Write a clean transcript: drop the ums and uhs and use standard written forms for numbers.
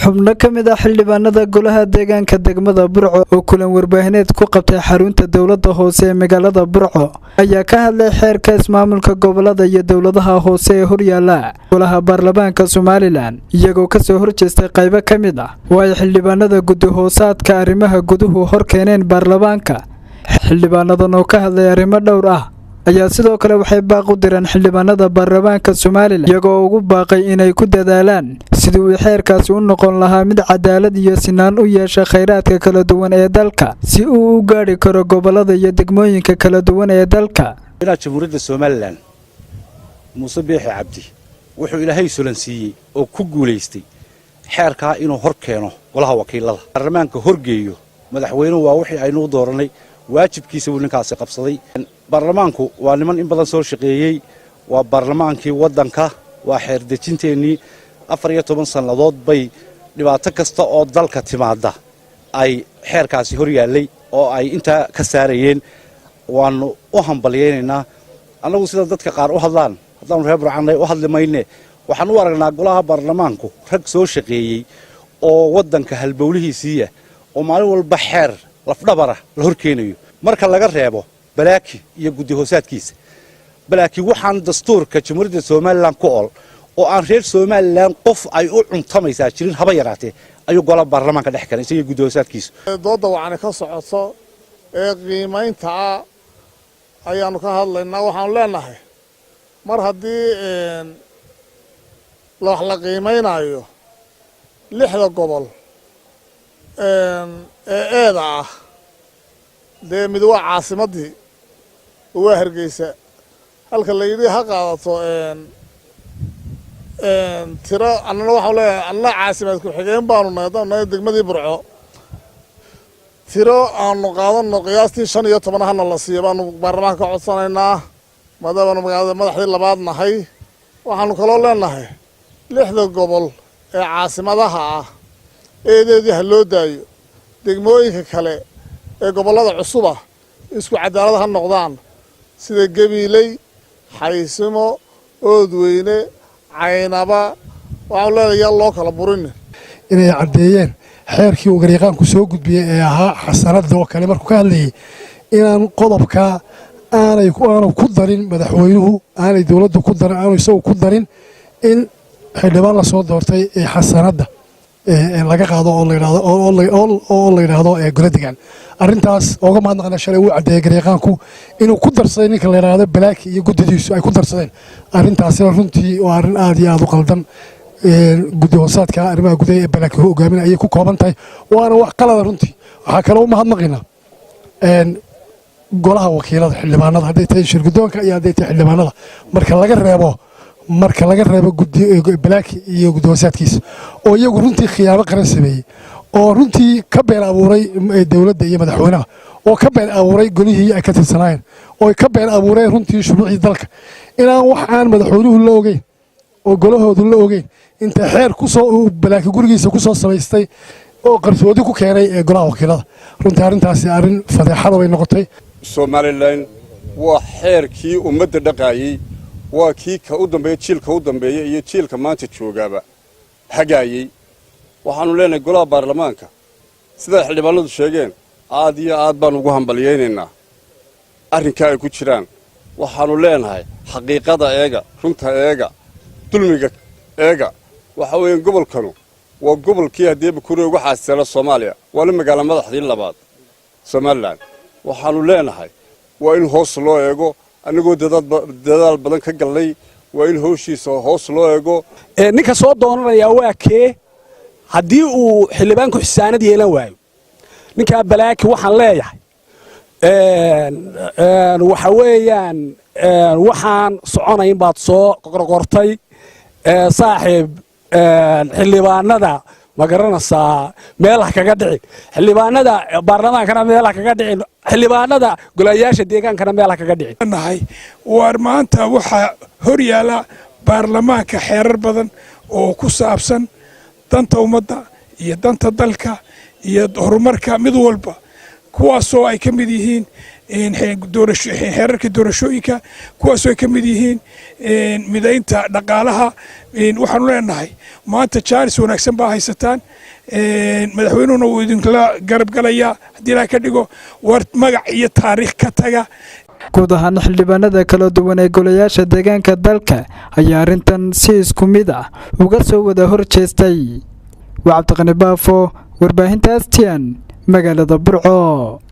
xubno ka mid ah xildhibaanada golaha deegaanka degmada Burco oo kulan warbaahineed ku qabtay xarunta dawladda hoose ee magaalada Burco ayaa ka hadlay xeerka ismaamulka gobolada iyo dawladaha hoose ee horyaala golaha baarlamaanka Soomaaliland iyagoo ka soo horjeestay qaybo ka mid ah oo ay xildhibaanada guddi hoosaadka arrimaha guduhu hor keeneen baarlamaanka xildhibaanadan oo ka hadlay arrimo dhowr ah ayaa sidoo kale waxay baaq u direen xildhibaanada baarlamaanka Soomaaliland iyagoo ugu baaqay inay ku dadaalaan sidii uu xeerkaasi u noqon lahaa mid cadaalad iyo sinaan u yeesha kheyraadka kala duwan ee dalka si uu u gaari karo gobolada iyo degmooyinka kala duwan ee dalka. Jamhuuriyadda Soomaaliland Muuse Biixi Cabdi wuxuu Ilaahay sulansiiyay oo ku guuleystay xeerka inuu hor keeno golaha wakiilada baarlamaanka horgeeyo madaxweynuhu waa wixii aynu dooranay waajibkiisa uu ninkaasi qabsaday. baarlamaanku waa niman in badan soo shaqeeyay waa baarlamaankii wadanka waa xeer dejinteennii 14 sanadood bay dhibaato kasta oo dalka timaada ay xeerkaasi hor yaalay oo ay inta ka saarayeen waanu u hambalyeynaa anagu sida dadka qaar u hadlaan haddaan reer Burcanay u hadlimayne waxaan u aragnaa golaha baarlamaanku rag soo shaqeeyay oo wadanka halbowlihiisa oo maalin walba xeer lafdhabara la hor keenayo marka laga reebo balaaki iyo guddi hoosaadkiisa balaaki waxaan dastuurka Jamhuuriyadda Soomaaliland ku oo aan reer Soomaaliland qof ay u cuntamaysaa jirin haba yaraatee ayuu golaha baarlamaanka dhex keenay isaga guddi hoosaadkiisa dooda waxaan ka socoto ee qiimaynta ayaanu ka hadlaynaa waxaan leenahay mar haddii la qiimeynayo 6 gobol eeda ah dee mid waa caasimadii waa Hargeysa halka la yidhi ha qaadato tiro annana waxaan leeyahay alla caasimad ku xigeen baanu nahay degmadii Burco tiro aanu qaadano qiyaastii 15 hana la siiyo baanu baarlamaanka ka codsanaynaa maadaama magaalada madaxdii labaad nahay waxaanu kaloo leenahay 6 gobol ee caasimadaha ah eedeedii ha loo daayo degmooyinka kale ee gobolada cusub ah isku cadaalad ha noqdaan sida Gabiley Xaysimo Oodweyne Caynaba waxaa leeyahay loo kala burin inay cadeeyeen xeerkii uu gariiqaanku soo gudbiyay ee ahaa xasanada oo kale markuu ka hadlayay inaan qodobka aanay ku darin madaxweynuhu aanay dawladdu ku darin aanay isagu ku darin in xildhibaan la soo doortay ee xasanada laga qaado oo la yiraahdo goladegan arintaas uga mahadnaqna shalay uu cadeeyay gariiqaanku inuu ku darsaday ninka la yiraahdo balaaki iyo guddidiisu ay ku darsadeen arintaas runtii oo arin aad iyo aad u qaldan guddi hoosaadka arrimaha gudaha ee balaaki hogaaminaya ay ku kooban tahay waana wax qalad runtii waxa kale oo mahadnaqina golaha wakiilada xildhibaanada haday tahay shirgudoonka iyo haday tahay xildhibaanada marka laga reebo guddi balaaki iyo guddi hoosaadkiisa oo iyagu runtii khiyaamo qaran sameeyay oo runtii ka been abuuray dawladda iyo madaxweynaha oo ka been abuuray golihii ay ka tirsanaayeen oo ka been abuuray runtii shuruucii dalka inaan wax aan madaxweynuhu la ogeyn oo golahoodu la ogeyn inta xeer ku soo balaaki gurigiisa ku soo sameystay oo qarsoodi ku keenay golaha wakiilada runtii arintaasi arin fadeexad way noqotay Soomaaliland waa xeerkii ummadda dhaqaayay waa kii ka u dambeeyay jiilka u dambeeyay iyo jiilka maanta joogaba hagaayay waxaanu leenahay golaha baarlamaanka sida xildhibaanadu sheegeen aad iyo aad baan ugu hambalyeynaa arrinka ay ku jiraan waxaanu leenahay xaqiiqada eega runta eega dulmiga eega waxa weeyaan gobolkanu waa gobolkii hadeeba ku ugu xaasila Soomaaliya waa magaalo madaxdii labaad Soomaaliland waxaanu leenahay waa in hoos loo eego anagoo dadaal badan ka galnay waa in howshiisa hoos loo eego ninka soo doonanaya waa kee haddii uu xildhibaanku xisaanad yeelan waayo ninka balaaki waxaan leeyahay waxa weeyaan waxaan soconayn baad soo qorqortay saaxiib xildhibaanada ma garanaysaa meelaha kaga dhicin xildhibaanada baarlamaankana meelaha kaga dhicin xildhibaanada golayaasha deegaankana meelaha kaga dhicin war maanta waxa hor yaala baarlamaanka xeerar badan oo ku saabsan danta ummadda iyo danta dalka iyo horumarka mid walba kuwaasoo ay ka mid yihiin xeerarka doorashooyinka, kuwaasoo ay ka mid yihiin midaynta dhaqaalaha. waxaanu leenahay maanta jaanis wanaagsan baa haysataan, madaxweynuhuna wuu idinkala garab galayaa haddii ilaa ka dhigo war magac iyo taariikh ka taga. guud ahaan xildhibaanada kala duwan ee golayaasha deegaanka dalka ayaa arrintan si isku mid ah uga soo wada horjeestay. waa Cabdiqani Baafo, warbaahinta STN, magaalada Burco.